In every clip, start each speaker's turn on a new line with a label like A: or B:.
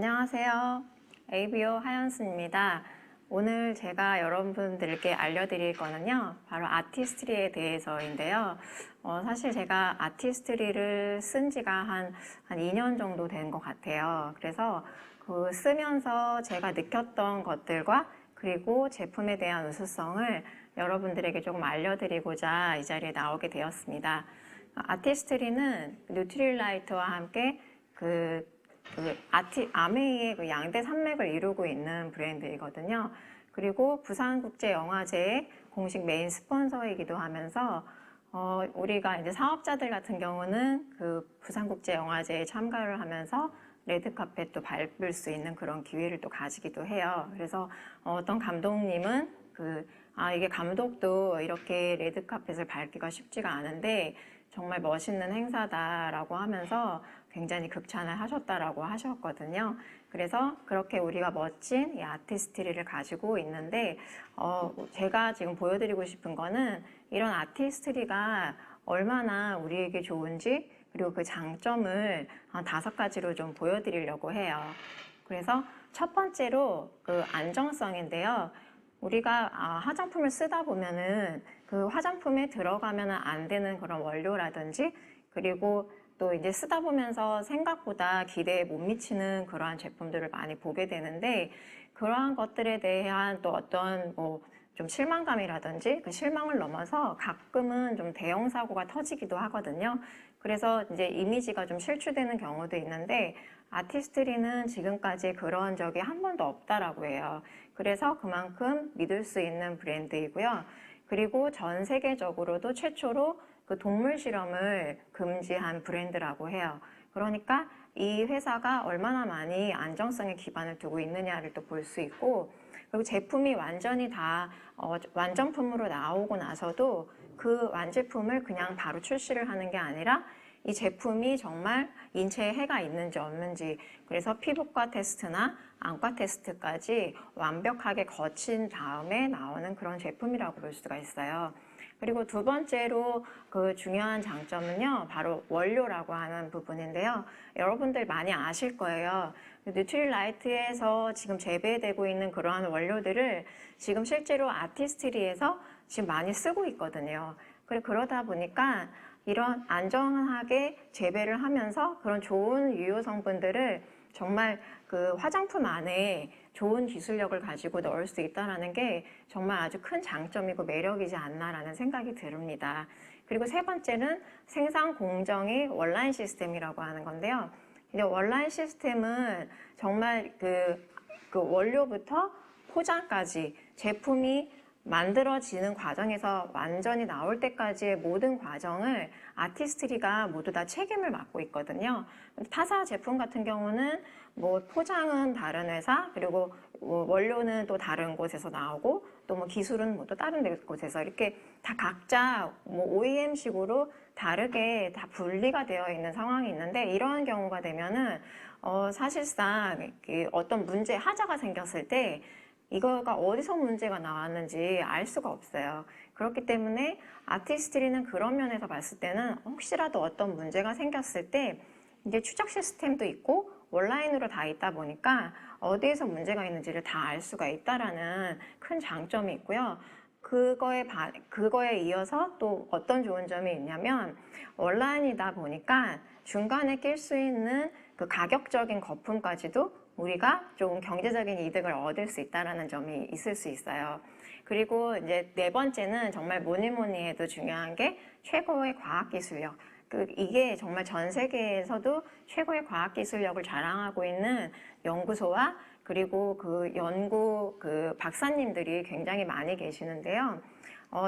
A: 안녕하세요. ABO 하연수입니다. 오늘 제가 여러분들께 알려드릴 거는요, 바로 아티스트리에 대해서인데요. 사실 제가 아티스트리를 쓴 지가 한 2년 정도 된 것 같아요. 그래서 그 쓰면서 제가 느꼈던 것들과 그리고 제품에 대한 우수성을 여러분들에게 조금 알려드리고자 이 자리에 나오게 되었습니다. 아티스트리는 뉴트릴라이트와 함께 아메이의 그 양대 산맥을 이루고 있는 브랜드이거든요. 그리고 부산국제영화제의 공식 메인 스폰서이기도 하면서 우리가 이제 사업자들 같은 경우는 그 부산국제영화제에 참가를 하면서 레드카펫도 밟을 수 있는 그런 기회를 또 가지기도 해요. 그래서 어떤 감독님은 이게 감독도 이렇게 레드카펫을 밟기가 쉽지가 않은데 정말 멋있는 행사다라고 하면서 굉장히 극찬을 하셨다라고 하셨거든요. 그래서 그렇게 우리가 멋진 이 아티스트리를 가지고 있는데 제가 지금 보여드리고 싶은 거는 이런 아티스트리가 얼마나 우리에게 좋은지 그리고 그 장점을 5가지로 좀 보여드리려고 해요. 그래서 첫 번째로 그 안정성인데요. 우리가 화장품을 쓰다 보면은 그 화장품에 들어가면 안 되는 그런 원료라든지 그리고 또 이제 쓰다 보면서 생각보다 기대에 못 미치는 그러한 제품들을 많이 보게 되는데 그러한 것들에 대한 또 어떤 좀 실망감이라든지 그 실망을 넘어서 가끔은 좀 대형 사고가 터지기도 하거든요. 그래서 이제 이미지가 좀 실추되는 경우도 있는데 아티스트리는 지금까지 그런 적이 한 번도 없다라고 해요. 그래서 그만큼 믿을 수 있는 브랜드이고요. 그리고 전 세계적으로도 최초로 그 동물 실험을 금지한 브랜드라고 해요. 그러니까 이 회사가 얼마나 많이 안정성에 기반을 두고 있느냐를 또 볼 수 있고 그리고 제품이 완전히 다 완정품으로 나오고 나서도 그 완제품을 그냥 바로 출시를 하는 게 아니라 이 제품이 정말 인체에 해가 있는지 없는지 그래서 피부과 테스트나 안과 테스트까지 완벽하게 거친 다음에 나오는 그런 제품이라고 볼 수가 있어요. 그리고 두 번째로 그 중요한 장점은요, 바로 원료라고 하는 부분인데요. 여러분들 많이 아실 거예요. 뉴트릴라이트에서 지금 재배되고 있는 그러한 원료들을 지금 실제로 아티스트리에서 지금 많이 쓰고 있거든요. 그러다 보니까 이런 안전하게 재배를 하면서 그런 좋은 유효 성분들을 정말 그 화장품 안에 좋은 기술력을 가지고 넣을 수 있다는 게 정말 아주 큰 장점이고 매력이지 않나라는 생각이 듭니다. 그리고 세 번째는 생산 공정의 원라인 시스템이라고 하는 건데요. 이제 원라인 시스템은 정말 그 원료부터 포장까지 제품이 만들어지는 과정에서 완전히 나올 때까지의 모든 과정을 아티스트리가 모두 다 책임을 맡고 있거든요. 타사 제품 같은 경우는 포장은 다른 회사, 그리고 원료는 또 다른 곳에서 나오고, 또 기술은 또 다른 곳에서 이렇게 다 각자 OEM식으로 다르게 다 분리가 되어 있는 상황이 있는데, 이러한 경우가 되면은, 사실상 어떤 하자가 생겼을 때, 이거가 어디서 문제가 나왔는지 알 수가 없어요. 그렇기 때문에 아티스트리는 그런 면에서 봤을 때는 혹시라도 어떤 문제가 생겼을 때 이제 추적 시스템도 있고 온라인으로 다 있다 보니까 어디에서 문제가 있는지를 다 알 수가 있다라는 큰 장점이 있고요. 그거에 이어서 또 어떤 좋은 점이 있냐면 온라인이다 보니까 중간에 낄 수 있는 그 가격적인 거품까지도 우리가 좀 경제적인 이득을 얻을 수 있다는 점이 있을 수 있어요. 그리고 이제 네 번째는 정말 뭐니 해도 중요한 게 최고의 과학기술력. 이게 정말 전 세계에서도 최고의 과학기술력을 자랑하고 있는 연구소와 그리고 그 연구 박사님들이 굉장히 많이 계시는데요.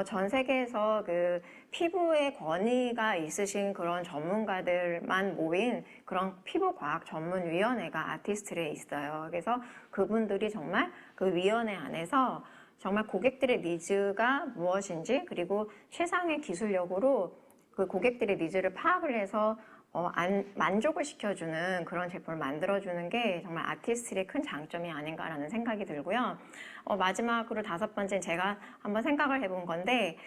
A: 전 세계에서 그 피부에 권위가 있으신 그런 전문가들만 모인 그런 피부과학 전문위원회가 아티스트리에 있어요. 그래서 그분들이 정말 그 위원회 안에서 정말 고객들의 니즈가 무엇인지 그리고 최상의 기술력으로 그 고객들의 니즈를 파악을 해서 만족을 시켜주는 그런 제품을 만들어주는 게 정말 아티스트리의 큰 장점이 아닌가라는 생각이 들고요. 마지막으로 5번째는 제가 한번 생각을 해본 건데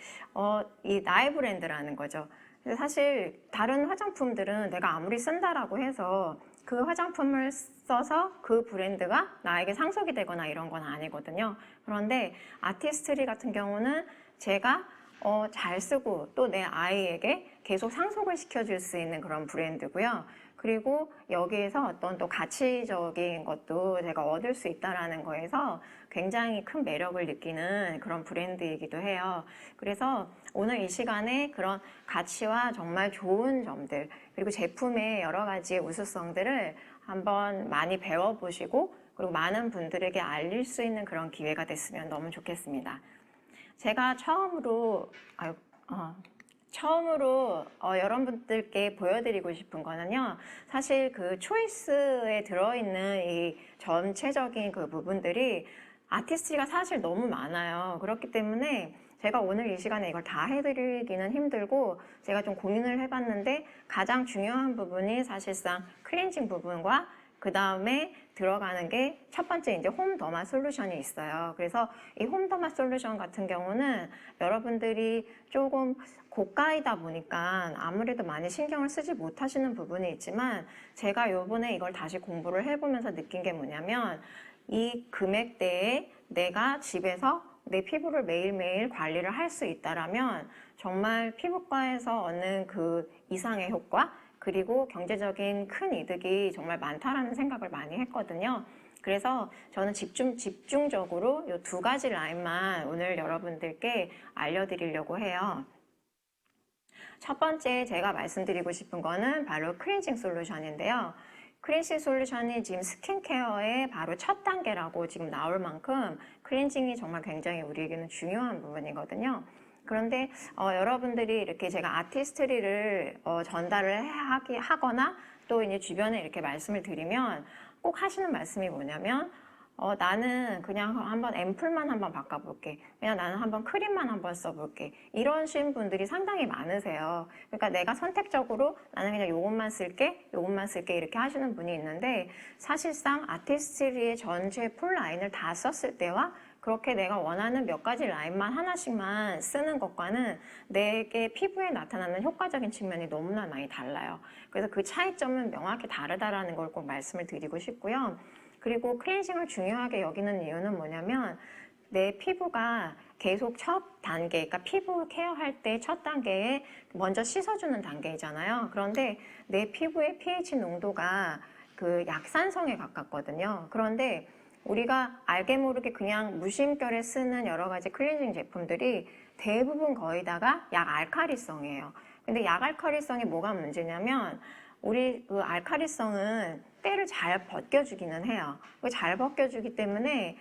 A: 이 나의 브랜드라는 거죠. 사실 다른 화장품들은 내가 아무리 쓴다라고 해서 그 화장품을 써서 그 브랜드가 나에게 상속이 되거나 이런 건 아니거든요. 그런데 아티스트리 같은 경우는 제가 잘 쓰고 또 내 아이에게 계속 상속을 시켜줄 수 있는 그런 브랜드고요. 그리고 여기에서 어떤 또 가치적인 것도 제가 얻을 수 있다라는 거에서 굉장히 큰 매력을 느끼는 그런 브랜드이기도 해요. 그래서 오늘 이 시간에 그런 가치와 정말 좋은 점들, 그리고 제품의 여러 가지 우수성들을 한번 많이 배워보시고 그리고 많은 분들에게 알릴 수 있는 그런 기회가 됐으면 너무 좋겠습니다. 제가 처음으로 여러분들께 보여드리고 싶은 거는요, 사실 그 초이스에 들어있는 이 전체적인 그 부분들이 아티스트가 사실 너무 많아요. 그렇기 때문에 제가 오늘 이 시간에 이걸 다 해드리기는 힘들고 제가 좀 고민을 해봤는데 가장 중요한 부분이 사실상 클렌징 부분과 그 다음에 들어가는 게 첫 번째 이제 홈 더마 솔루션이 있어요. 그래서 이 홈 더마 솔루션 같은 경우는 여러분들이 조금 고가이다 보니까 아무래도 많이 신경을 쓰지 못하시는 부분이 있지만 제가 요번에 이걸 다시 공부를 해보면서 느낀 게 뭐냐면 이 금액대에 내가 집에서 내 피부를 매일매일 관리를 할 수 있다라면 정말 피부과에서 얻는 그 이상의 효과 그리고 경제적인 큰 이득이 정말 많다라는 생각을 많이 했거든요. 그래서 저는 집중적으로 이 두 가지 라인만 오늘 여러분들께 알려드리려고 해요. 첫 번째 제가 말씀드리고 싶은 거는 바로 클렌징 솔루션인데요. 클렌징 솔루션이 지금 스킨케어의 바로 첫 단계라고 지금 나올 만큼 클렌징이 정말 굉장히 우리에게는 중요한 부분이거든요. 그런데 여러분들이 이렇게 제가 아티스트리를 전달을 하거나 또 이제 주변에 이렇게 말씀을 드리면 꼭 하시는 말씀이 뭐냐면 나는 그냥 한번 앰플만 한번 바꿔볼게. 그냥 나는 한번 크림만 한번 써볼게. 이러신 분들이 상당히 많으세요. 그러니까 내가 선택적으로 나는 그냥 요것만 쓸게, 요것만 쓸게 이렇게 하시는 분이 있는데 사실상 아티스트리의 전체 풀 라인을 다 썼을 때와 그렇게 내가 원하는 몇 가지 라인만 하나씩만 쓰는 것과는 내게 피부에 나타나는 효과적인 측면이 너무나 많이 달라요. 그래서 그 차이점은 명확히 다르다라는 걸 꼭 말씀을 드리고 싶고요. 그리고 클렌징을 중요하게 여기는 이유는 뭐냐면 내 피부가 계속 첫 단계, 그러니까 피부 케어할 때 첫 단계에 먼저 씻어주는 단계이잖아요. 그런데 내 피부의 pH 농도가 그 약산성에 가깝거든요. 그런데 우리가 알게 모르게 그냥 무심결에 쓰는 여러 가지 클렌징 제품들이 대부분 거의 다가 약알칼리성이에요. 근데 약알칼리성이 뭐가 문제냐면 우리 그 알칼리성은 때를 잘 벗겨주기는 해요. 잘 벗겨주기 때문에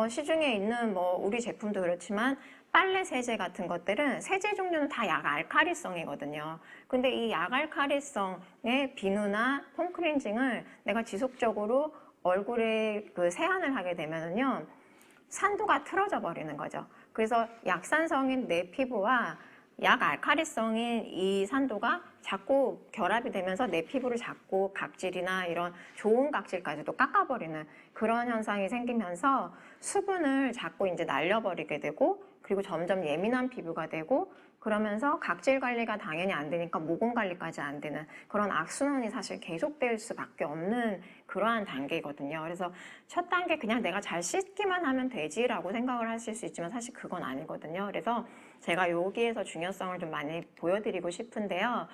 A: 시중에 있는 우리 제품도 그렇지만 빨래 세제 같은 것들은 세제 종류는 다 약알칼리성이거든요. 근데 이 약알칼리성의 비누나 폼클렌징을 내가 지속적으로 얼굴에 그 세안을 하게 되면은요, 산도가 틀어져 버리는 거죠. 그래서 약산성인 내 피부와 약알칼리성인 이 산도가 자꾸 결합이 되면서 내 피부를 자꾸 각질이나 이런 좋은 각질까지도 깎아버리는 그런 현상이 생기면서 수분을 자꾸 이제 날려버리게 되고 그리고 점점 예민한 피부가 되고 그러면서 각질 관리가 당연히 안 되니까 모공 관리까지 안 되는 그런 악순환이 사실 계속될 수밖에 없는 그러한 단계거든요. 그래서 첫 단계 그냥 내가 잘 씻기만 하면 되지라고 생각을 하실 수 있지만 사실 그건 아니거든요. 그래서 제가 여기에서 중요성을 좀 많이 보여드리고 싶은데요.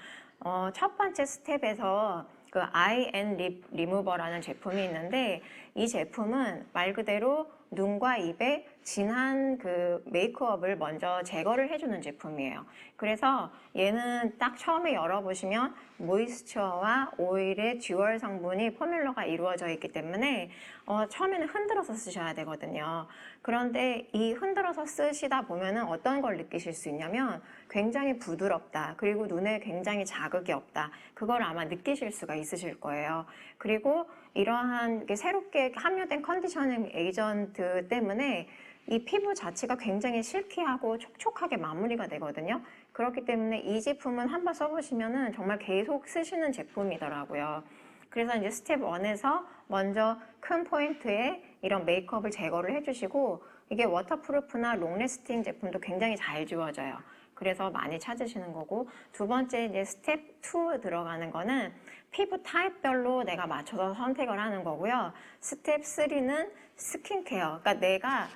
A: 첫 번째 스텝에서 그 아이 앤 립 리무버라는 제품이 있는데 이 제품은 말 그대로 눈과 입에 진한 그 메이크업을 먼저 제거를 해주는 제품이에요. 그래서 얘는 딱 처음에 열어보시면 모이스처와 오일의 듀얼 성분이 포뮬러가 이루어져 있기 때문에 처음에는 흔들어서 쓰셔야 되거든요. 그런데 이 흔들어서 쓰시다 보면은 어떤 걸 느끼실 수 있냐면 굉장히 부드럽다. 그리고 눈에 굉장히 자극이 없다. 그걸 아마 느끼실 수가 있으실 거예요. 그리고 이러한 새롭게 함유된 컨디셔닝 에이전트 때문에 이 피부 자체가 굉장히 실키하고 촉촉하게 마무리가 되거든요. 그렇기 때문에 이 제품은 한번 써보시면은 정말 계속 쓰시는 제품이더라고요. 그래서 이제 스텝 1에서 먼저 큰 포인트에 이런 메이크업을 제거를 해주시고 이게 워터프루프나 롱래스팅 제품도 굉장히 잘 지워져요. 그래서 많이 찾으시는 거고, 두 번째 이제 스텝 2 들어가는 거는 피부 타입별로 내가 맞춰서 선택을 하는 거고요. 스텝 3는 스킨케어. 그러니까 내가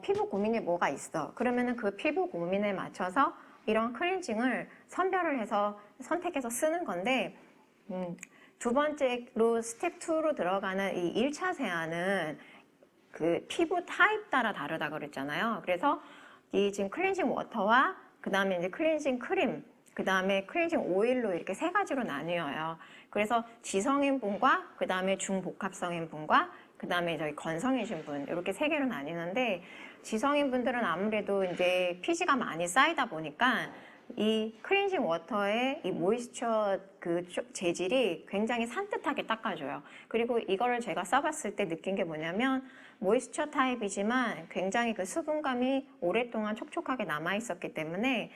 A: 피부 고민이 뭐가 있어. 그러면은 그 피부 고민에 맞춰서 이런 클렌징을 선별을 해서 선택해서 쓰는 건데, 두 번째로 스텝 2로 들어가는 이 1차 세안은 그 피부 타입 따라 다르다 그랬잖아요. 그래서 이 지금 클렌징 워터와 그 다음에 이제 클렌징 크림, 그 다음에 클렌징 오일로 이렇게 세 가지로 나뉘어요. 그래서 지성인분과 그 다음에 중복합성인분과 그 다음에 저희 건성이신 분 이렇게 세 개로 나뉘는데, 지성인분들은 아무래도 이제 피지가 많이 쌓이다 보니까 이 클렌징 워터의 이 모이스처 그 재질이 굉장히 산뜻하게 닦아줘요. 그리고 이거를 제가 써봤을 때 느낀 게 뭐냐면, 모이스처 타입이지만 굉장히 그 수분감이 오랫동안 촉촉하게 남아있었기 때문에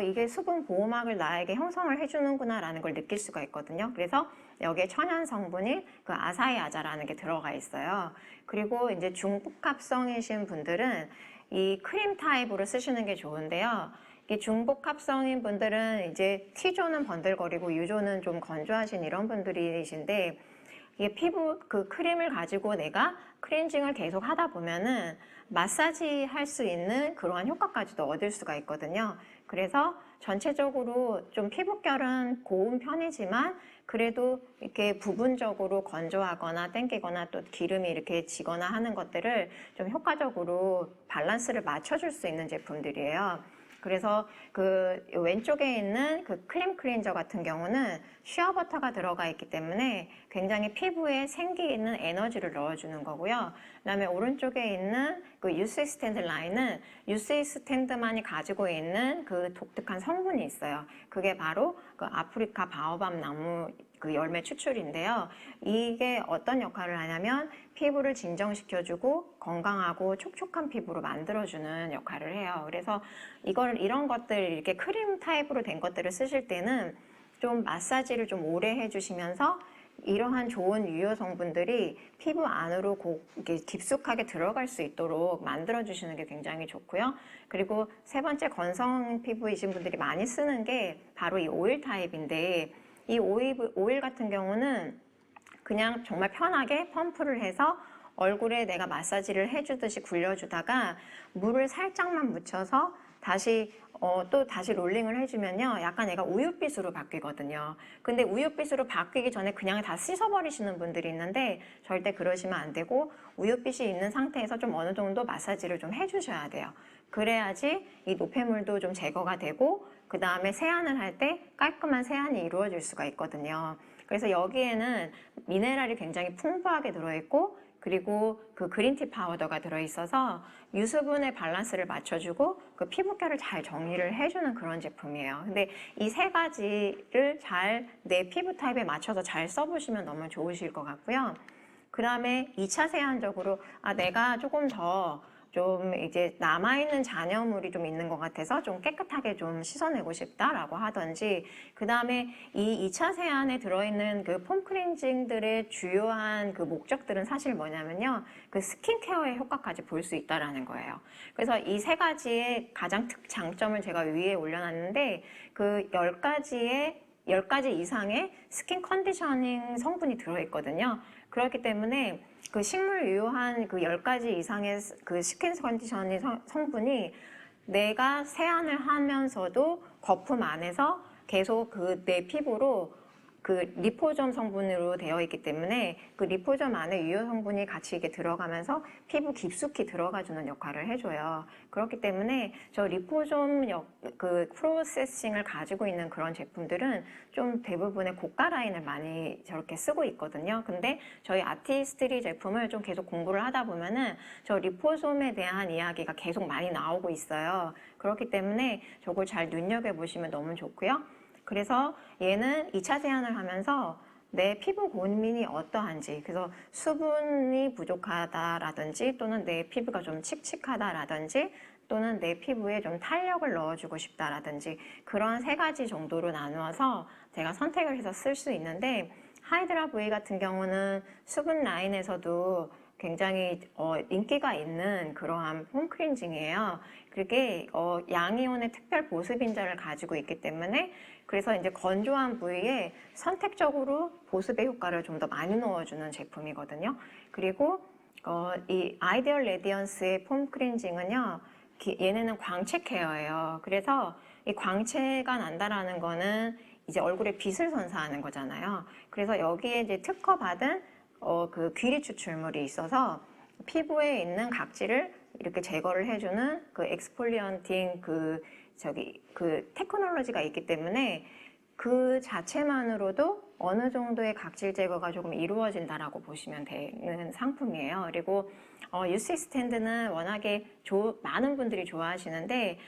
A: 이게 수분 보호막을 나에게 형성을 해주는구나 라는 걸 느낄 수가 있거든요. 그래서 여기에 천연 성분인 그 아사히아자라는 게 들어가 있어요. 그리고 이제 중복합성이신 분들은 이 크림 타입으로 쓰시는 게 좋은데요. 이 중복합성인 분들은 이제 T존은 번들거리고 U존은 좀 건조하신 이런 분들이신데, 이게 피부 그 크림을 가지고 내가 클렌징을 계속 하다 보면은 마사지 할 수 있는 그러한 효과까지도 얻을 수가 있거든요. 그래서 전체적으로 좀 피부결은 고운 편이지만 그래도 이렇게 부분적으로 건조하거나 땡기거나 또 기름이 이렇게 지거나 하는 것들을 좀 효과적으로 밸런스를 맞춰줄 수 있는 제품들이에요. 그래서 그 왼쪽에 있는 그 크림 클렌저 같은 경우는 쉬어버터가 들어가 있기 때문에 굉장히 피부에 생기 있는 에너지를 넣어주는 거고요. 그다음에 오른쪽에 있는 그 유스이 스탠드 라인은 유스이 스탠드만이 가지고 있는 그 독특한 성분이 있어요. 그게 바로 그 아프리카 바오밥 나무 그 열매 추출인데요. 이게 어떤 역할을 하냐면 피부를 진정시켜주고 건강하고 촉촉한 피부로 만들어주는 역할을 해요. 그래서 이런 것들 이렇게 크림 타입으로 된 것들을 쓰실 때는 좀 마사지를 좀 오래 해주시면서 이러한 좋은 유효 성분들이 피부 안으로 이렇게 깊숙하게 들어갈 수 있도록 만들어주시는 게 굉장히 좋고요. 그리고 세 번째 건성 피부이신 분들이 많이 쓰는 게 바로 이 오일 타입인데, 이 오일 같은 경우는 그냥 정말 편하게 펌프를 해서 얼굴에 내가 마사지를 해주듯이 굴려주다가 물을 살짝만 묻혀서 다시 또 다시 롤링을 해주면요, 약간 얘가 우윳빛으로 바뀌거든요. 근데 우윳빛으로 바뀌기 전에 그냥 다 씻어버리시는 분들이 있는데 절대 그러시면 안 되고, 우윳빛이 있는 상태에서 좀 어느 정도 마사지를 좀 해주셔야 돼요. 그래야지 이 노폐물도 좀 제거가 되고 그 다음에 세안을 할 때 깔끔한 세안이 이루어질 수가 있거든요. 그래서 여기에는 미네랄이 굉장히 풍부하게 들어있고, 그리고 그 그린티 파우더가 들어있어서 유수분의 밸런스를 맞춰주고 그 피부결을 잘 정리를 해주는 그런 제품이에요. 근데 이 세 가지를 잘 내 피부 타입에 맞춰서 잘 써보시면 너무 좋으실 것 같고요. 그 다음에 2차 세안적으로 내가 조금 더 좀 이제 남아있는 잔여물이 좀 있는 것 같아서 좀 깨끗하게 좀 씻어내고 싶다라고 하든지, 그 다음에 이 2차 세안에 들어있는 그 폼 클렌징들의 주요한 그 목적들은 사실 뭐냐면요, 그 스킨케어의 효과까지 볼 수 있다라는 거예요. 그래서 이 세 가지의 가장 장점을 제가 위에 올려놨는데, 그 10가지 이상의 스킨 컨디셔닝 성분이 들어있거든요. 그렇기 때문에 그 식물 유효한 그 10가지 이상의 그 스킨 컨디셔닝 성분이 내가 세안을 하면서도 거품 안에서 계속 그 내 피부로 그 리포점 성분으로 되어 있기 때문에 그 리포점 안에 유효 성분이 같이 이게 들어가면서 피부 깊숙이 들어가주는 역할을 해줘요. 그렇기 때문에 저 리포점 그 프로세싱을 가지고 있는 그런 제품들은 좀 대부분의 고가 라인을 많이 저렇게 쓰고 있거든요. 근데 저희 아티스트리 제품을 좀 계속 공부를 하다 보면은 저 리포솜에 대한 이야기가 계속 많이 나오고 있어요. 그렇기 때문에 저걸 잘 눈여겨보시면 너무 좋고요. 그래서 얘는 2차 세안을 하면서 내 피부 고민이 어떠한지, 그래서 수분이 부족하다라든지 또는 내 피부가 좀 칙칙하다라든지 또는 내 피부에 좀 탄력을 넣어주고 싶다라든지 그런 세 가지 정도로 나누어서 제가 선택을 해서 쓸 수 있는데, 하이드라 V 같은 경우는 수분 라인에서도 굉장히 인기가 있는 그러한 폼 클렌징이에요. 그게 양이온의 특별 보습인자를 가지고 있기 때문에 그래서 이제 건조한 부위에 선택적으로 보습의 효과를 좀 더 많이 넣어주는 제품이거든요. 그리고 이 아이디얼 레디언스의 폼 클렌징은요, 얘네는 광채 케어예요. 그래서 이 광채가 난다라는 거는 이제 얼굴에 빛을 선사하는 거잖아요. 그래서 여기에 이제 특허받은 그 귀리 추출물이 있어서 피부에 있는 각질을 이렇게 제거를 해주는 그 엑스폴리언팅 그 테크놀로지가 있기 때문에 그 자체만으로도 어느 정도의 각질 제거가 조금 이루어진다라고 보시면 되는 상품이에요. 그리고 유스 스탠드는 워낙에 많은 분들이 좋아하시는데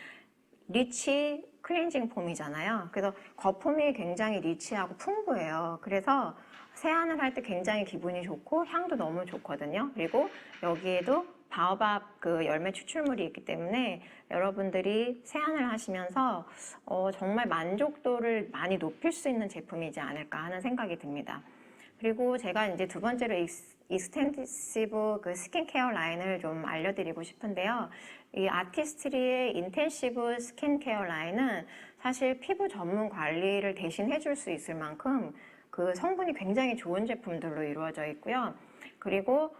A: 리치 클렌징 폼이잖아요. 그래서 거품이 굉장히 리치하고 풍부해요. 그래서 세안을 할 때 굉장히 기분이 좋고 향도 너무 좋거든요. 그리고 여기에도 바오밥 그 열매 추출물이 있기 때문에 여러분들이 세안을 하시면서 정말 만족도를 많이 높일 수 있는 제품이지 않을까 하는 생각이 듭니다. 그리고 제가 이제 두 번째로 익스텐시브 그 스킨케어 라인을 좀 알려드리고 싶은데요. 이 아티스트리의 인텐시브 스킨케어 라인은 사실 피부 전문 관리를 대신 해줄 수 있을 만큼 그 성분이 굉장히 좋은 제품들로 이루어져 있고요. 그리고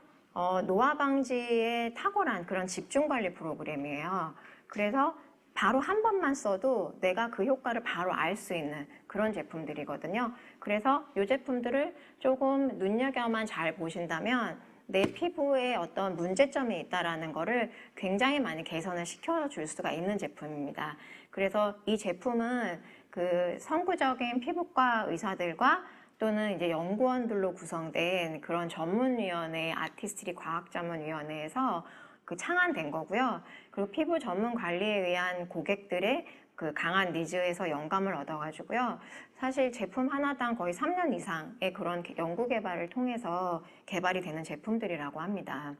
A: 노화 방지에 탁월한 그런 집중 관리 프로그램이에요. 그래서 바로 한 번만 써도 내가 그 효과를 바로 알 수 있는 그런 제품들이거든요. 그래서 이 제품들을 조금 눈여겨만 잘 보신다면 내 피부에 어떤 문제점이 있다라는 거를 굉장히 많이 개선을 시켜줄 수가 있는 제품입니다. 그래서 이 제품은 그 선구적인 피부과 의사들과 또는 이제 연구원들로 구성된 그런 전문위원회, 아티스트리 과학자문위원회에서 그 창안된 거고요. 그리고 피부 전문 관리에 의한 고객들의 그 강한 니즈에서 영감을 얻어가지고요. 사실 제품 하나당 거의 3년 이상의 그런 연구 개발을 통해서 개발이 되는 제품들이라고 합니다.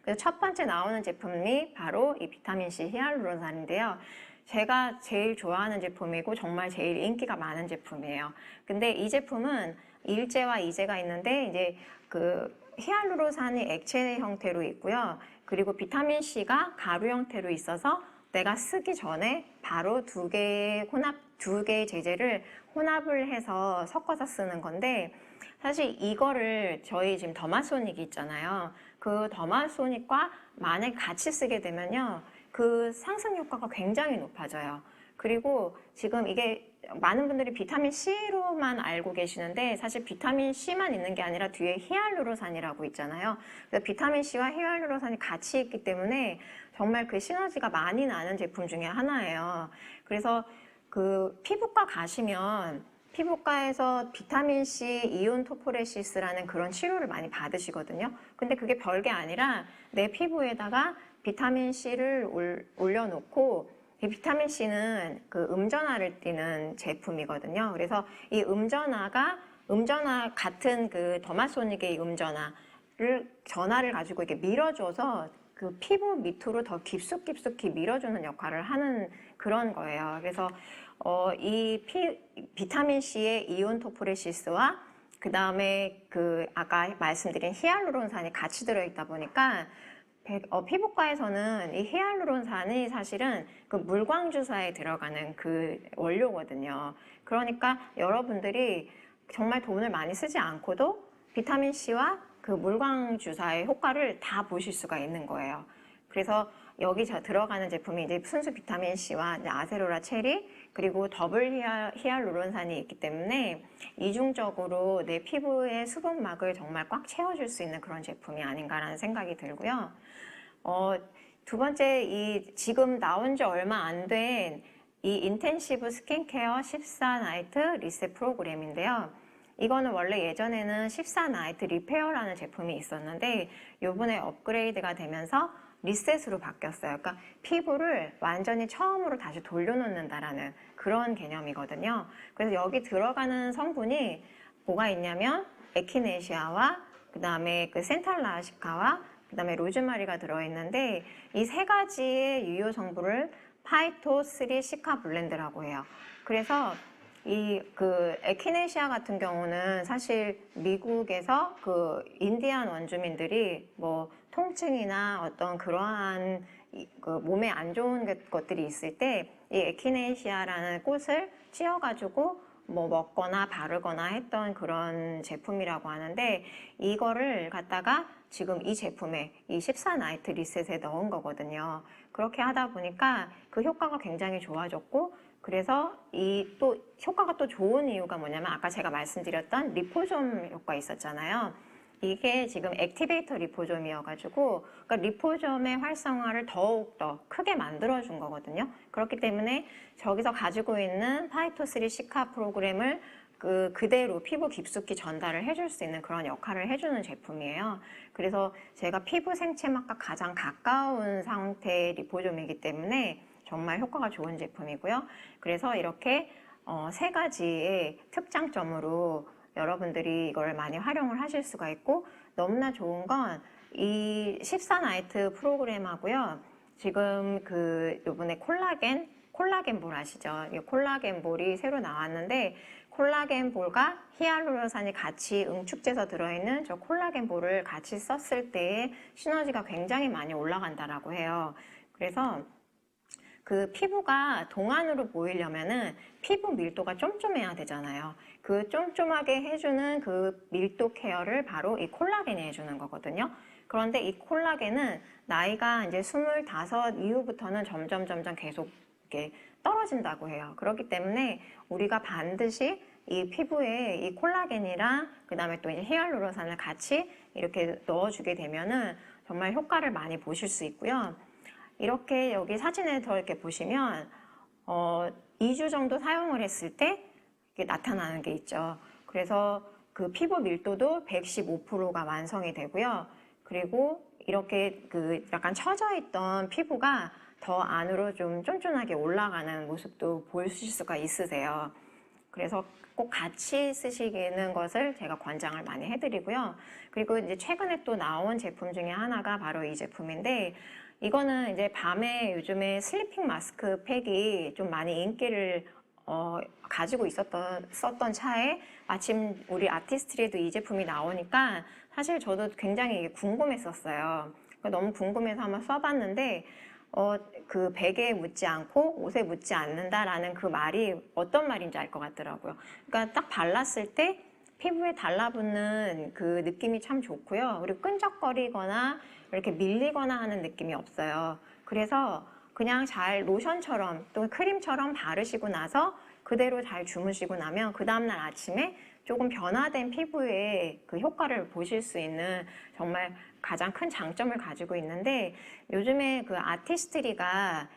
A: 그래서 첫 번째 나오는 제품이 바로 이 비타민C 히알루론산인데요. 제가 제일 좋아하는 제품이고 정말 제일 인기가 많은 제품이에요. 근데 이 제품은 일제와 이제가 있는데 이제 그 히알루론산이 액체 형태로 있고요. 그리고 비타민C가 가루 형태로 있어서 내가 쓰기 전에 바로 두 개의 제제를 혼합을 해서 섞어서 쓰는 건데 사실 이거를 저희 지금 더마소닉이 있잖아요. 그 더마소닉과 만약 같이 쓰게 되면요. 그 상승 효과가 굉장히 높아져요. 그리고 지금 이게 많은 분들이 비타민C로만 알고 계시는데 사실 비타민C만 있는 게 아니라 뒤에 히알루론산이라고 있잖아요. 그래서 비타민C와 히알루론산이 같이 있기 때문에 정말 그 시너지가 많이 나는 제품 중에 하나예요. 그래서 그 피부과 가시면 피부과에서 비타민C 이온 토포레시스라는 그런 치료를 많이 받으시거든요. 근데 그게 별게 아니라 내 피부에다가 비타민C를 올려놓고 이 비타민C는 그 음전화를 띠는 제품이거든요. 그래서 이 음전화 같은 그 더마소닉의 전화를 가지고 이렇게 밀어줘서 그 피부 밑으로 더 깊숙이 밀어주는 역할을 하는 그런 거예요. 그래서 이 비타민C의 이온 토포레시스와 그 다음에 그 아까 말씀드린 히알루론산이 같이 들어있다 보니까 피부과에서는 이 히알루론산이 사실은 그 물광주사에 들어가는 그 원료거든요. 그러니까 여러분들이 정말 돈을 많이 쓰지 않고도 비타민C와 그 물광주사의 효과를 다 보실 수가 있는 거예요. 그래서 여기 들어가는 제품이 이제 순수 비타민C와 이제 아세로라 체리 그리고 더블 히알루론산이 있기 때문에 이중적으로 내 피부의 수분막을 정말 꽉 채워줄 수 있는 그런 제품이 아닌가라는 생각이 들고요. 두 번째 지금 나온 지 얼마 안 된 이 인텐시브 스킨케어 14 나이트 리셋 프로그램인데요. 이거는 원래 예전에는 14 나이트 리페어라는 제품이 있었는데 요번에 업그레이드가 되면서 리셋으로 바뀌었어요. 그러니까 피부를 완전히 처음으로 다시 돌려놓는다라는 그런 개념이거든요. 그래서 여기 들어가는 성분이 뭐가 있냐면 에키네시아와 그 다음에 그 센탈라시카와 그 다음에 로즈마리가 들어있는데 이 세 가지의 유효 성분을 파이토 3 시카 블렌드라고 해요. 그래서 이 그 에키네시아 같은 경우는 사실 미국에서 그 인디안 원주민들이 뭐 통증이나 어떤 그러한 그 몸에 안 좋은 것들이 있을 때 이 에키네시아라는 꽃을 찧어가지고 뭐 먹거나 바르거나 했던 그런 제품이라고 하는데, 이거를 갖다가 지금 이 제품에 이 14 나이트 리셋에 넣은 거거든요. 그렇게 하다 보니까 그 효과가 굉장히 좋아졌고, 그래서 이 또 효과가 또 좋은 이유가 뭐냐면 아까 제가 말씀드렸던 리포좀 효과 있었잖아요. 이게 지금 액티베이터 리포좀이어가지고, 그러니까 리포좀의 활성화를 더욱더 크게 만들어준 거거든요. 그렇기 때문에 저기서 가지고 있는 파이토3 시카 프로그램을 그대로 피부 깊숙이 전달을 해줄 수 있는 그런 역할을 해주는 제품이에요. 그래서 제가 피부 생체막과 가장 가까운 상태의 리포좀이기 때문에 정말 효과가 좋은 제품이고요. 그래서 이렇게 세 가지의 특장점으로 여러분들이 이걸 많이 활용을 하실 수가 있고, 너무나 좋은 건 이 14 나이트 프로그램하고요. 지금 요번에 콜라겐 볼 아시죠? 이 콜라겐 볼이 새로 나왔는데, 콜라겐 볼과 히알루론산이 같이 응축돼서 들어있는 저 콜라겐 볼을 같이 썼을 때의 시너지가 굉장히 많이 올라간다라고 해요. 그래서 그 피부가 동안으로 보이려면은 피부 밀도가 쫌쫌해야 되잖아요. 그 쫌쫌하게 해주는 그 밀도 케어를 바로 이 콜라겐이 해주는 거거든요. 그런데 이 콜라겐은 나이가 이제 25 이후부터는 점점 계속 이렇게 떨어진다고 해요. 그렇기 때문에 우리가 반드시 이 피부에 이 콜라겐이랑 그다음에 또 이제 히알루론산을 같이 이렇게 넣어주게 되면은 정말 효과를 많이 보실 수 있고요. 이렇게 여기 사진에서 이렇게 보시면 2주 정도 사용을 했을 때 이렇게 나타나는 게 있죠. 그래서 그 피부 밀도도 115%가 완성이 되고요. 그리고 이렇게 그 약간 처져 있던 피부가 더 안으로 좀 쫀쫀하게 올라가는 모습도 보실 수가 있으세요. 그래서 꼭 같이 쓰시는 것을 제가 권장을 많이 해드리고요. 그리고 이제 최근에 또 나온 제품 중에 하나가 바로 이 제품인데, 이거는 이제 밤에 요즘에 슬리핑 마스크 팩이 좀 많이 인기를 가지고 썼던 차에 마침 우리 아티스트리에도 이 제품이 나오니까 사실 저도 굉장히 궁금했었어요. 너무 궁금해서 한번 써봤는데 그 베개에 묻지 않고 옷에 묻지 않는다라는 그 말이 어떤 말인지 알 것 같더라고요. 그러니까 딱 발랐을 때 피부에 달라붙는 그 느낌이 참 좋고요. 그리고 끈적거리거나 이렇게 밀리거나 하는 느낌이 없어요. 그래서 그냥 잘 로션처럼 또 크림처럼 바르시고 나서 그대로 잘 주무시고 나면 그 다음날 아침에 조금 변화된 피부에 그 효과를 보실 수 있는 정말 가장 큰 장점을 가지고 있는데, 요즘에 그 아티스트리가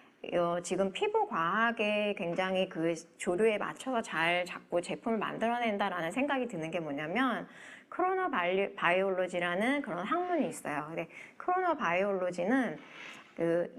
A: 지금 피부 과학에 굉장히 그 조류에 맞춰서 잘 자꾸 제품을 만들어낸다라는 생각이 드는 게 뭐냐면, 크로노 바이올로지라는 그런 학문이 있어요. 근데 크로노 바이올로지는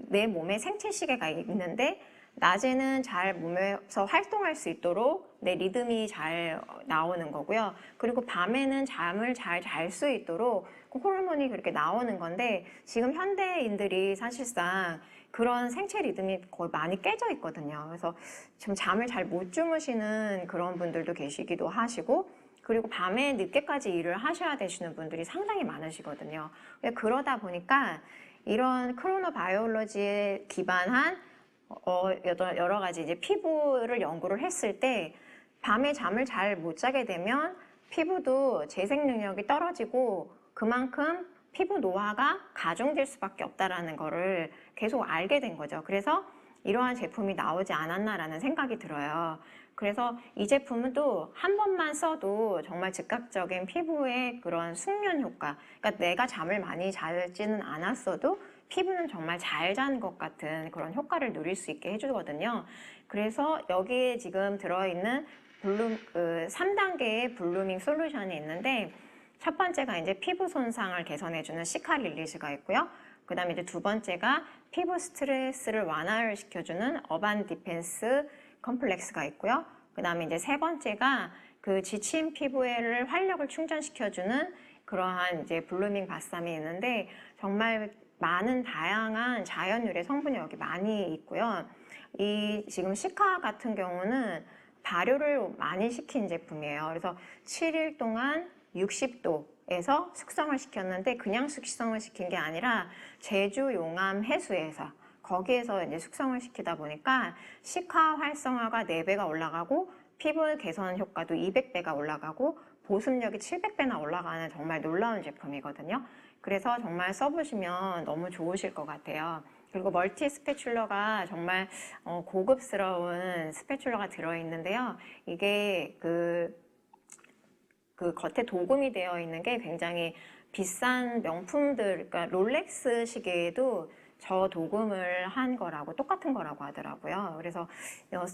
A: 내 몸에 생체 시계가 있는데 낮에는 잘 몸에서 활동할 수 있도록 내 리듬이 잘 나오는 거고요. 그리고 밤에는 잠을 잘 잘 수 있도록 그 호르몬이 그렇게 나오는 건데, 지금 현대인들이 사실상 그런 생체 리듬이 거의 많이 깨져 있거든요. 그래서 좀 잠을 잘 못 주무시는 그런 분들도 계시기도 하시고, 그리고 밤에 늦게까지 일을 하셔야 되시는 분들이 상당히 많으시거든요. 그러다 보니까 이런 크로노 바이올로지에 기반한 여러 가지 이제 피부를 연구를 했을 때, 밤에 잠을 잘 못 자게 되면 피부도 재생 능력이 떨어지고 그만큼 피부 노화가 가중될 수밖에 없다라는 거를 계속 알게 된 거죠. 그래서 이러한 제품이 나오지 않았나라는 생각이 들어요. 그래서 이 제품은 또 한 번만 써도 정말 즉각적인 피부의 그런 숙면 효과, 그러니까 내가 잠을 많이 자지는 않았어도 피부는 정말 잘 잔 것 같은 그런 효과를 누릴 수 있게 해주거든요. 그래서 여기에 지금 들어있는 3단계의 블루밍 솔루션이 있는데, 첫 번째가 이제 피부 손상을 개선해주는 시카 릴리즈가 있고요. 그 다음에 이제 두 번째가 피부 스트레스를 완화시켜주는 어반 디펜스 컴플렉스가 있고요. 그 다음에 이제 세 번째가 그 지친 피부에를 활력을 충전시켜주는 그러한 이제 블루밍 바삼이 있는데, 정말 많은 다양한 자연 유래 성분이 여기 많이 있고요. 이 지금 시카 같은 경우는 발효를 많이 시킨 제품이에요. 그래서 7일 동안 60도에서 숙성을 시켰는데 그냥 숙성을 시킨 게 아니라 제주 용암 해수에서 거기에서 이제 숙성을 시키다 보니까 식화 활성화가 4배가 올라가고 피부 개선 효과도 200배가 올라가고 보습력이 700배나 올라가는 정말 놀라운 제품이거든요. 그래서 정말 써보시면 너무 좋으실 것 같아요. 그리고 멀티 스패츌러가 정말 고급스러운 스패츌러가 들어있는데요. 이게 그 겉에 도금이 되어 있는 게 굉장히 비싼 명품들, 그러니까 롤렉스 시계에도 저 도금을 한 거라고 똑같은 거라고 하더라고요. 그래서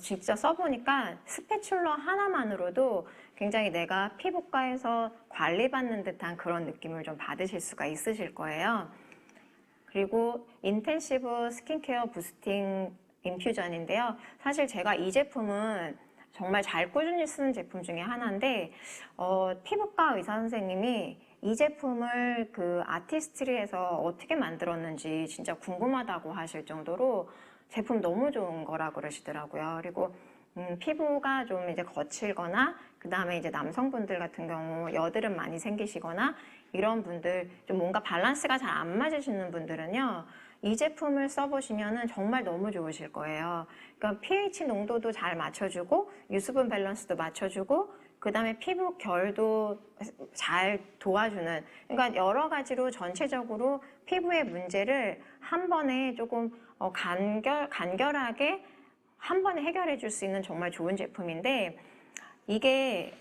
A: 진짜 써보니까 스패츌러 하나만으로도 굉장히 내가 피부과에서 관리받는 듯한 그런 느낌을 좀 받으실 수가 있으실 거예요. 그리고 인텐시브 스킨케어 부스팅 인퓨전인데요. 사실 제가 이 제품은 정말 잘 꾸준히 쓰는 제품 중에 하나인데 피부과 의사 선생님이 이 제품을 그 아티스트리에서 어떻게 만들었는지 진짜 궁금하다고 하실 정도로 제품 너무 좋은 거라 그러시더라고요. 그리고 피부가 좀 이제 거칠거나 그 다음에 이제 남성분들 같은 경우 여드름 많이 생기시거나 이런 분들 좀 뭔가 밸런스가 잘 안 맞으시는 분들은요. 이 제품을 써보시면 정말 너무 좋으실 거예요. 그러니까 pH 농도도 잘 맞춰주고 유수분 밸런스도 맞춰주고 그 다음에 피부 결도 잘 도와주는, 그러니까 여러 가지로 전체적으로 피부의 문제를 한 번에 조금 간결하게 한 번에 해결해 줄 수 있는 정말 좋은 제품인데 이게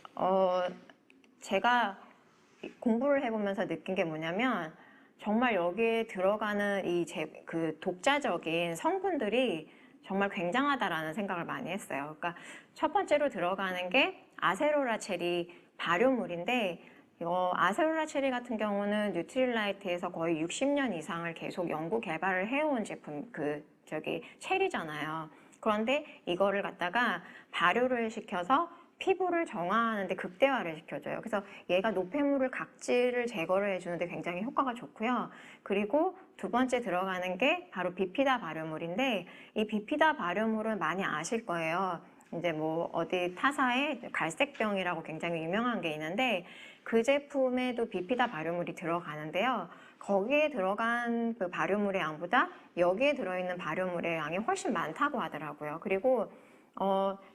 A: 제가 공부를 해보면서 느낀 게 뭐냐면 정말 여기에 들어가는 그 독자적인 성분들이 정말 굉장하다라는 생각을 많이 했어요. 그러니까 첫 번째로 들어가는 게 아세로라 체리 발효물인데 아세로라 체리 같은 경우는 뉴트릴라이트에서 거의 60년 이상을 계속 연구 개발을 해온 제품 체리잖아요. 그런데 이거를 갖다가 발효를 시켜서 피부를 정화하는데 극대화를 시켜줘요. 그래서 얘가 노폐물을 각질을 제거를 해주는데 굉장히 효과가 좋고요. 그리고 두 번째 들어가는 게 바로 비피다 발효물인데 이 비피다 발효물은 많이 아실 거예요. 이제 뭐 어디 타사에 갈색병이라고 굉장히 유명한 게 있는데 그 제품에도 비피다 발효물이 들어가는데요. 거기에 들어간 그 발효물의 양보다 여기에 들어있는 발효물의 양이 훨씬 많다고 하더라고요. 그리고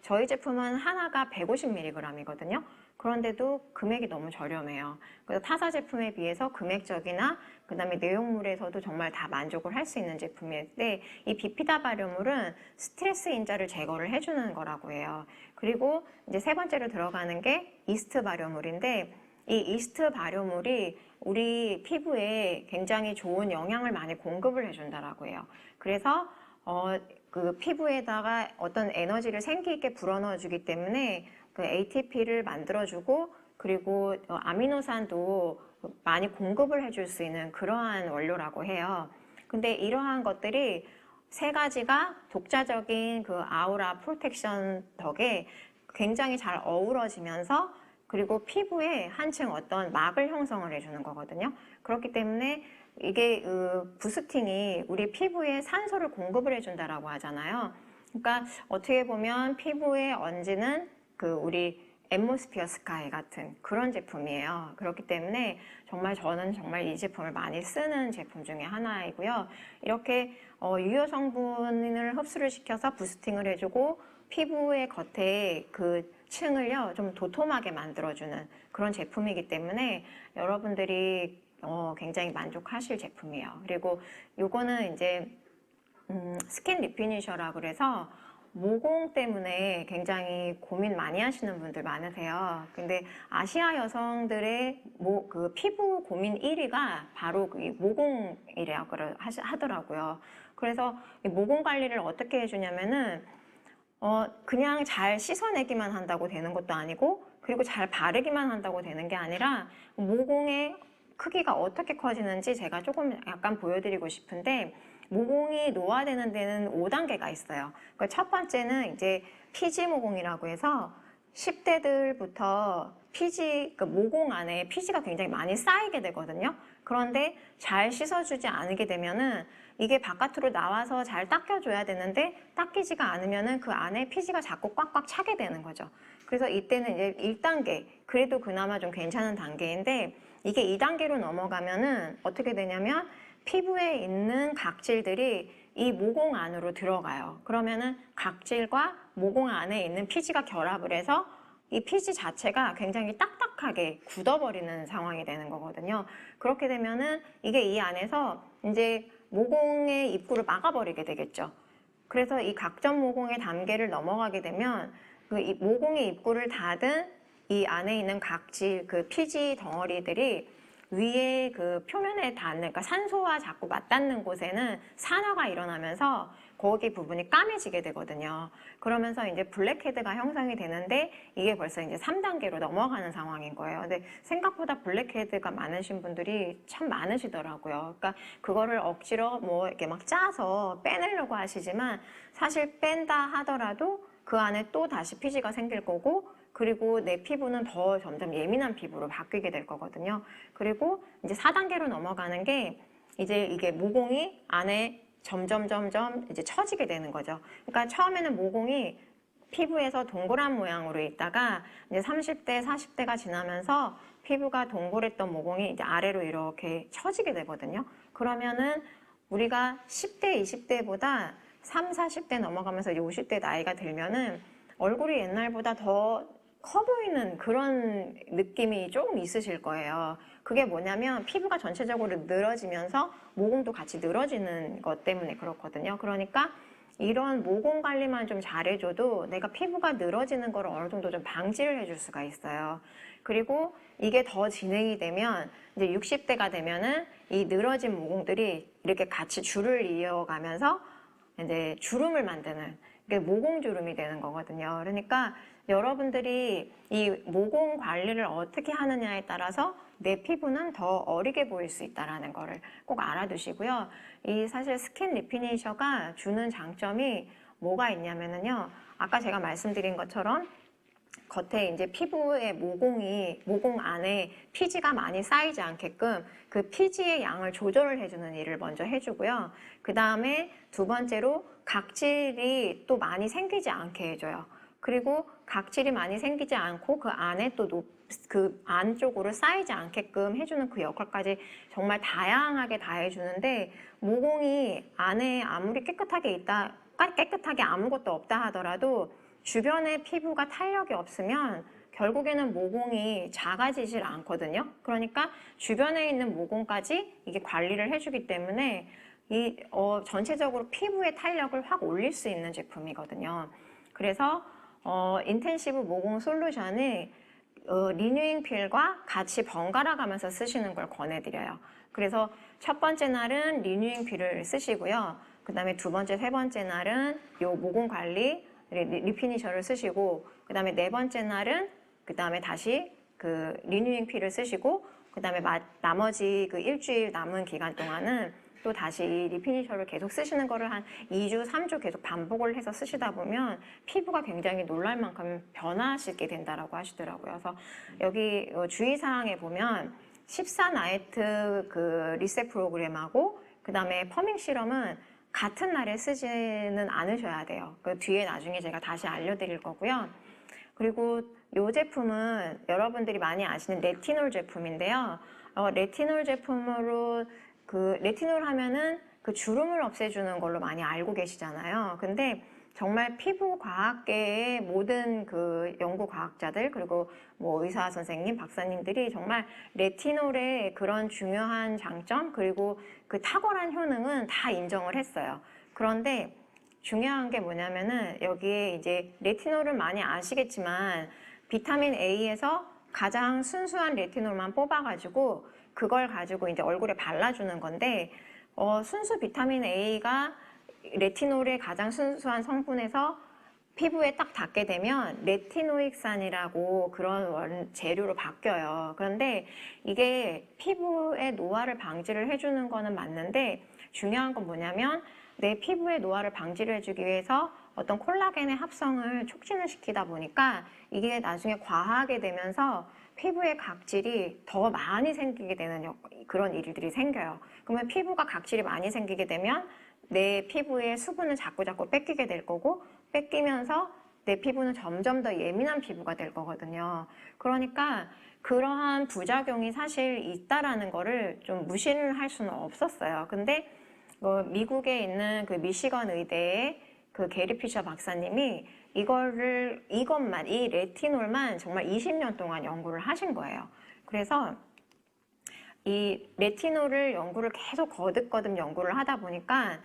A: 저희 제품은 하나가 150mg이거든요. 그런데도 금액이 너무 저렴해요. 그래서 타사 제품에 비해서 금액적이나 그 다음에 내용물에서도 정말 다 만족을 할 수 있는 제품인데 이 비피다 발효물은 스트레스 인자를 제거를 해주는 거라고 해요. 그리고 이제 세 번째로 들어가는 게 이스트 발효물인데 이 이스트 발효물이 우리 피부에 굉장히 좋은 영양을 많이 공급을 해준다라고 해요. 그래서 그 피부에다가 어떤 에너지를 생기 있게 불어넣어주기 때문에 그 ATP를 만들어주고 그리고 아미노산도 많이 공급을 해줄 수 있는 그러한 원료라고 해요. 근데 이러한 것들이 세 가지가 독자적인 그 아우라 프로텍션 덕에 굉장히 잘 어우러지면서 그리고 피부에 한층 어떤 막을 형성을 해주는 거거든요. 그렇기 때문에 이게 부스팅이 우리 피부에 산소를 공급을 해준다라고 하잖아요. 그러니까 어떻게 보면 피부에 얹는 그 우리 앰모스피어 스카이 같은 그런 제품이에요. 그렇기 때문에 저는 정말 이 제품을 많이 쓰는 제품 중에 하나이고요. 이렇게 유효 성분을 흡수를 시켜서 부스팅을 해주고 피부의 겉에 그 층을요 좀 도톰하게 만들어주는 그런 제품이기 때문에 여러분들이 굉장히 만족하실 제품이에요. 그리고 요거는 이제 스킨 리피니셔라 그래서 모공 때문에 굉장히 고민 많이 하시는 분들 많으세요. 근데 아시아 여성들의 그 피부 고민 1위가 바로 그 모공이라고 하더라고요. 그래서 이 모공 관리를 어떻게 해주냐면은 그냥 잘 씻어내기만 한다고 되는 것도 아니고 그리고 잘 바르기만 한다고 되는 게 아니라 모공의 크기가 어떻게 커지는지 제가 조금 약간 보여드리고 싶은데 모공이 노화되는 데는 5단계가 있어요. 그러니까 첫 번째는 이제 피지 모공이라고 해서 10대들부터 피지, 그 모공 안에 피지가 굉장히 많이 쌓이게 되거든요. 그런데 잘 씻어주지 않게 되면은 이게 바깥으로 나와서 잘 닦여줘야 되는데 닦이지가 않으면은 그 안에 피지가 자꾸 꽉꽉 차게 되는 거죠. 그래서 이때는 이제 1단계, 그래도 그나마 좀 괜찮은 단계인데 이게 2단계로 넘어가면은 어떻게 되냐면 피부에 있는 각질들이 이 모공 안으로 들어가요. 그러면은 각질과 모공 안에 있는 피지가 결합을 해서 이 피지 자체가 굉장히 딱딱하게 굳어버리는 상황이 되는 거거든요. 그렇게 되면은 이게 이 안에서 이제 모공의 입구를 막아버리게 되겠죠. 그래서 이 각점 모공의 단계를 넘어가게 되면 그 모공의 입구를 닫은 이 안에 있는 각질, 그 피지 덩어리들이 위에 그 표면에 닿는, 그러니까 산소와 자꾸 맞닿는 곳에는 산화가 일어나면서 거기 부분이 까매지게 되거든요. 그러면서 이제 블랙헤드가 형성이 되는데 이게 벌써 이제 3단계로 넘어가는 상황인 거예요. 근데 생각보다 블랙헤드가 많으신 분들이 참 많으시더라고요. 그러니까 그거를 억지로 뭐 이렇게 막 짜서 빼내려고 하시지만 사실 뺀다 하더라도 그 안에 또 다시 피지가 생길 거고 그리고 내 피부는 더 점점 예민한 피부로 바뀌게 될 거거든요. 그리고 이제 4단계로 넘어가는 게 이제 이게 모공이 안에 점점 이제 처지게 되는 거죠. 그러니까 처음에는 모공이 피부에서 동그란 모양으로 있다가 이제 30대, 40대가 지나면서 피부가 동그랬던 모공이 이제 아래로 이렇게 처지게 되거든요. 그러면은 우리가 10대, 20대보다 3, 40대 넘어가면서 50대 나이가 들면은 얼굴이 옛날보다 더 커 보이는 그런 느낌이 조금 있으실 거예요. 그게 뭐냐면 피부가 전체적으로 늘어지면서 모공도 같이 늘어지는 것 때문에 그렇거든요. 그러니까 이런 모공 관리만 좀 잘해줘도 내가 피부가 늘어지는 걸 어느 정도 좀 방지를 해줄 수가 있어요. 그리고 이게 더 진행이 되면 이제 60대가 되면은 이 늘어진 모공들이 이렇게 같이 줄을 이어가면서 이제 주름을 만드는 이게 모공주름이 되는 거거든요. 그러니까 여러분들이 이 모공 관리를 어떻게 하느냐에 따라서 내 피부는 더 어리게 보일 수 있다는 거를 꼭 알아두시고요. 이 사실 스킨 리피니셔가 주는 장점이 뭐가 있냐면요. 아까 제가 말씀드린 것처럼 겉에 이제 피부의 모공 안에 피지가 많이 쌓이지 않게끔 그 피지의 양을 조절을 해주는 일을 먼저 해주고요. 그 다음에 두 번째로 각질이 또 많이 생기지 않게 해줘요. 그리고 각질이 많이 생기지 않고 그 안에 또 그 안쪽으로 쌓이지 않게끔 해주는 그 역할까지 정말 다양하게 다 해주는데 모공이 안에 아무리 깨끗하게 아무것도 없다 하더라도 주변에 피부가 탄력이 없으면 결국에는 모공이 작아지질 않거든요. 그러니까 주변에 있는 모공까지 이게 관리를 해주기 때문에 전체적으로 피부의 탄력을 확 올릴 수 있는 제품이거든요. 그래서 인텐시브 모공 솔루션이 리뉴잉 필과 같이 번갈아 가면서 쓰시는 걸 권해드려요. 그래서 첫 번째 날은 리뉴잉 필을 쓰시고요. 그 다음에 두 번째, 세 번째 날은 요 모공 관리 리피니셔를 쓰시고 그 다음에 네 번째 날은 그 다음에 다시 그 리뉴잉 필을 쓰시고 그 다음에 나머지 그 일주일 남은 기간 동안은 또 다시 이 리피니셔를 계속 쓰시는 거를 한 2주, 3주 계속 반복을 해서 쓰시다 보면 피부가 굉장히 놀랄 만큼 변화하시게 된다라고 하시더라고요. 그래서 여기 주의사항에 보면 14나이트 그 리셋 프로그램하고 그 다음에 퍼밍 시럼은 같은 날에 쓰지는 않으셔야 돼요. 그 뒤에 나중에 제가 다시 알려드릴 거고요. 그리고 이 제품은 여러분들이 많이 아시는 레티놀 제품인데요. 레티놀 제품으로 레티놀 하면은 그 주름을 없애주는 걸로 많이 알고 계시잖아요. 근데 정말 피부 과학계의 모든 그 연구 과학자들 그리고 뭐 의사 선생님, 박사님들이 정말 레티놀의 그런 중요한 장점 그리고 그 탁월한 효능은 다 인정을 했어요. 그런데 중요한 게 뭐냐면은 여기에 이제 레티놀을 많이 아시겠지만 비타민 A에서 가장 순수한 레티놀만 뽑아가지고 그걸 가지고 이제 얼굴에 발라주는 건데 순수 비타민 A가 레티놀의 가장 순수한 성분에서 피부에 딱 닿게 되면 레티노익산이라고 그런 재료로 바뀌어요. 그런데 이게 피부의 노화를 방지를 해주는 거는 맞는데 중요한 건 뭐냐면 내 피부의 노화를 방지를 해주기 위해서 어떤 콜라겐의 합성을 촉진을 시키다 보니까 이게 나중에 과하게 되면서 피부에 각질이 더 많이 생기게 되는 그런 일들이 생겨요. 그러면 피부가 각질이 많이 생기게 되면 내 피부에 수분을 자꾸 뺏기게 될 거고, 뺏기면서 내 피부는 점점 더 예민한 피부가 될 거거든요. 그러니까 그러한 부작용이 사실 있다라는 거를 좀 무시를 할 수는 없었어요. 근데 미국에 있는 그 미시건 의대의 그 게리 피셔 박사님이 이 레티놀만 정말 20년 동안 연구를 하신 거예요. 그래서 이 레티놀을 연구를 계속 거듭거듭 연구를 하다 보니까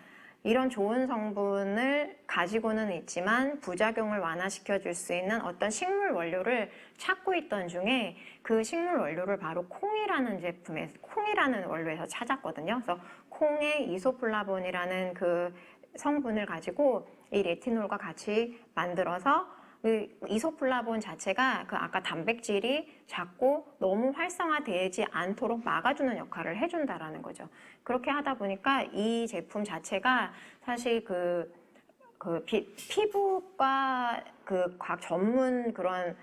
A: 이런 좋은 성분을 가지고는 있지만 부작용을 완화시켜 줄 수 있는 어떤 식물 원료를 찾고 있던 중에 그 식물 원료를 바로 콩이라는 원료에서 찾았거든요. 그래서 콩의 이소플라본이라는 그 성분을 가지고 이 레티놀과 같이 만들어서 그 이소플라본 자체가 그 아까 단백질이 자꾸 너무 활성화되지 않도록 막아주는 역할을 해준다라는 거죠. 그렇게 하다 보니까 이 제품 자체가 사실 피부과 그 과학 전문 그런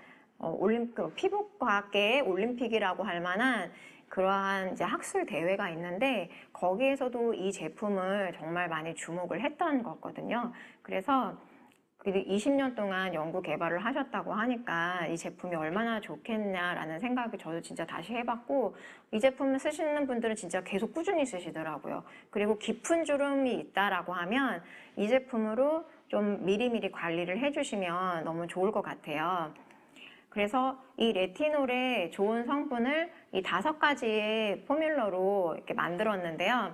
A: 피부과학계의 올림픽이라고 할 만한 그러한 이제 학술 대회가 있는데 거기에서도 이 제품을 정말 많이 주목을 했던 거거든요. 그래서 20년 동안 연구 개발을 하셨다고 하니까 이 제품이 얼마나 좋겠냐라는 생각을 저도 진짜 다시 해봤고, 이 제품을 쓰시는 분들은 진짜 계속 꾸준히 쓰시더라고요. 그리고 깊은 주름이 있다라고 하면 이 제품으로 좀 미리미리 관리를 해주시면 너무 좋을 것 같아요. 그래서 이 레티놀의 좋은 성분을 이 5가지의 포뮬러로 이렇게 만들었는데요.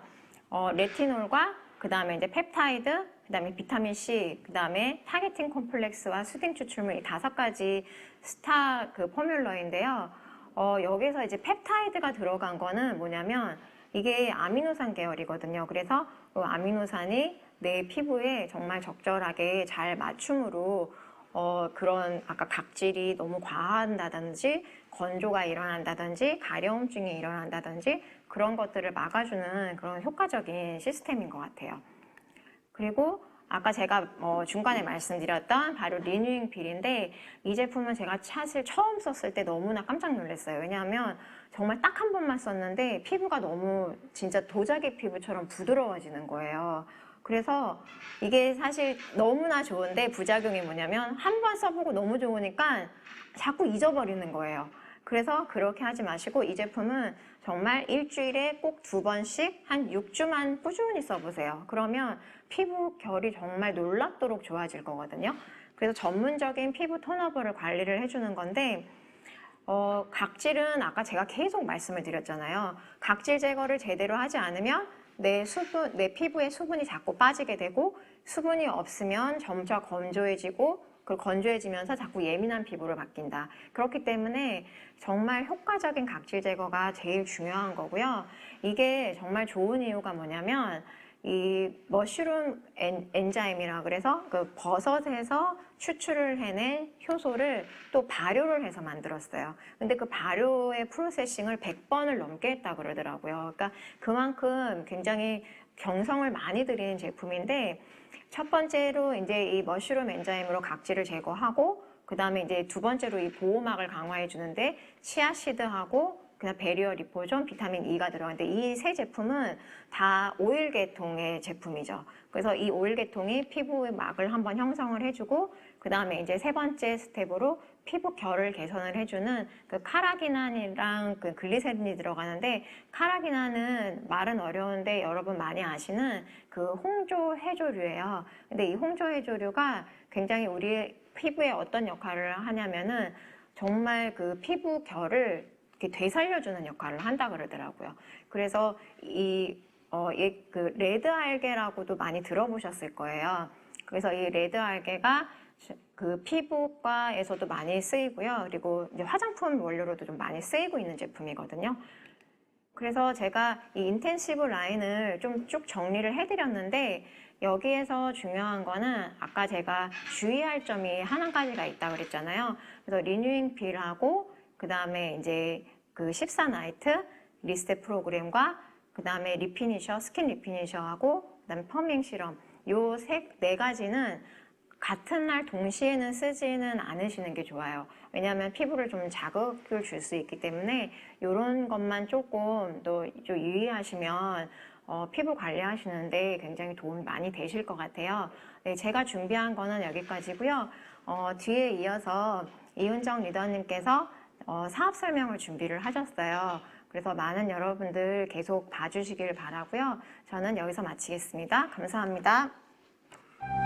A: 레티놀과 그 다음에 이제 펩타이드, 그 다음에 비타민C, 그 다음에 타겟팅 콤플렉스와 수딩 추출물 이 5가지 스타 그 포뮬러인데요. 여기서 이제 펩타이드가 들어간 거는 뭐냐면 이게 아미노산 계열이거든요. 그래서 그 아미노산이 내 피부에 정말 적절하게 잘 맞춤으로 그런 아까 각질이 너무 과한다든지 건조가 일어난다든지 가려움증이 일어난다든지 그런 것들을 막아주는 그런 효과적인 시스템인 것 같아요. 그리고 아까 제가 중간에 말씀드렸던 바로 리뉴잉 필인데 이 제품은 제가 사실 처음 썼을 때 너무나 깜짝 놀랐어요. 왜냐하면 정말 딱 한 번만 썼는데 피부가 너무 진짜 도자기 피부처럼 부드러워지는 거예요. 그래서 이게 사실 너무나 좋은데 부작용이 뭐냐면 한 번 써보고 너무 좋으니까 자꾸 잊어버리는 거예요. 그래서 그렇게 하지 마시고 이 제품은 정말 일주일에 꼭 2번씩 한 6주만 꾸준히 써보세요. 그러면 피부 결이 정말 놀랍도록 좋아질 거거든요. 그래서 전문적인 피부 톤업을 관리를 해주는 건데 각질은 아까 제가 계속 말씀을 드렸잖아요. 각질 제거를 제대로 하지 않으면 내 피부에 수분이 자꾸 빠지게 되고 수분이 없으면 점차 건조해지고 건조해지면서 자꾸 예민한 피부로 바뀐다. 그렇기 때문에 정말 효과적인 각질 제거가 제일 중요한 거고요. 이게 정말 좋은 이유가 뭐냐면 이 머쉬룸 엔자임이라 그래서 그 버섯에서 추출을 해낸 효소를 또 발효를 해서 만들었어요. 근데 그 발효의 프로세싱을 100번을 넘게 했다 그러더라고요. 그러니까 그만큼 굉장히 경성을 많이 들이는 제품인데 첫 번째로 이제 이 머쉬룸 엔자임으로 각질을 제거하고 그 다음에 이제 2번째로 이 보호막을 강화해 주는데 치아시드하고 그다음 베리어 리포존, 비타민 E가 들어가는데 이 세 제품은 다 오일 계통의 제품이죠. 그래서 이 오일 계통이 피부의 막을 한번 형성을 해주고 그 다음에 이제 3번째 스텝으로 피부 결을 개선을 해주는 그 카라기난이랑 그 글리세린이 들어가는데 카라기난은 말은 어려운데 여러분 많이 아시는 그 홍조 해조류예요. 근데 이 홍조 해조류가 굉장히 우리 피부에 어떤 역할을 하냐면은 정말 그 피부 결을 이렇게 되살려주는 역할을 한다 그러더라고요. 그래서 그 레드 알게라고도 많이 들어보셨을 거예요. 그래서 이 레드 알게가 그 피부과에서도 많이 쓰이고요. 그리고 이제 화장품 원료로도 좀 많이 쓰이고 있는 제품이거든요. 그래서 제가 이 인텐시브 라인을 좀 쭉 정리를 해드렸는데 여기에서 중요한 거는 아까 제가 주의할 점이 한 가지가 있다고 그랬잖아요. 그래서 리뉴잉 필하고 그 다음에 이제 그 14나이트 리스테 프로그램과 그 다음에 리피니셔, 스킨 리피니셔하고 그 다음에 펌밍 시럼 요 네 가지는 같은 날 동시에는 쓰지는 않으시는 게 좋아요. 왜냐하면 피부를 좀 자극을 줄 수 있기 때문에 이런 것만 조금 또 좀 유의하시면 피부 관리하시는데 굉장히 도움이 많이 되실 것 같아요. 네, 제가 준비한 거는 여기까지고요. 뒤에 이어서 이은정 리더님께서 사업 설명을 준비를 하셨어요. 그래서 많은 여러분들 계속 봐주시길 바라고요. 저는 여기서 마치겠습니다. 감사합니다.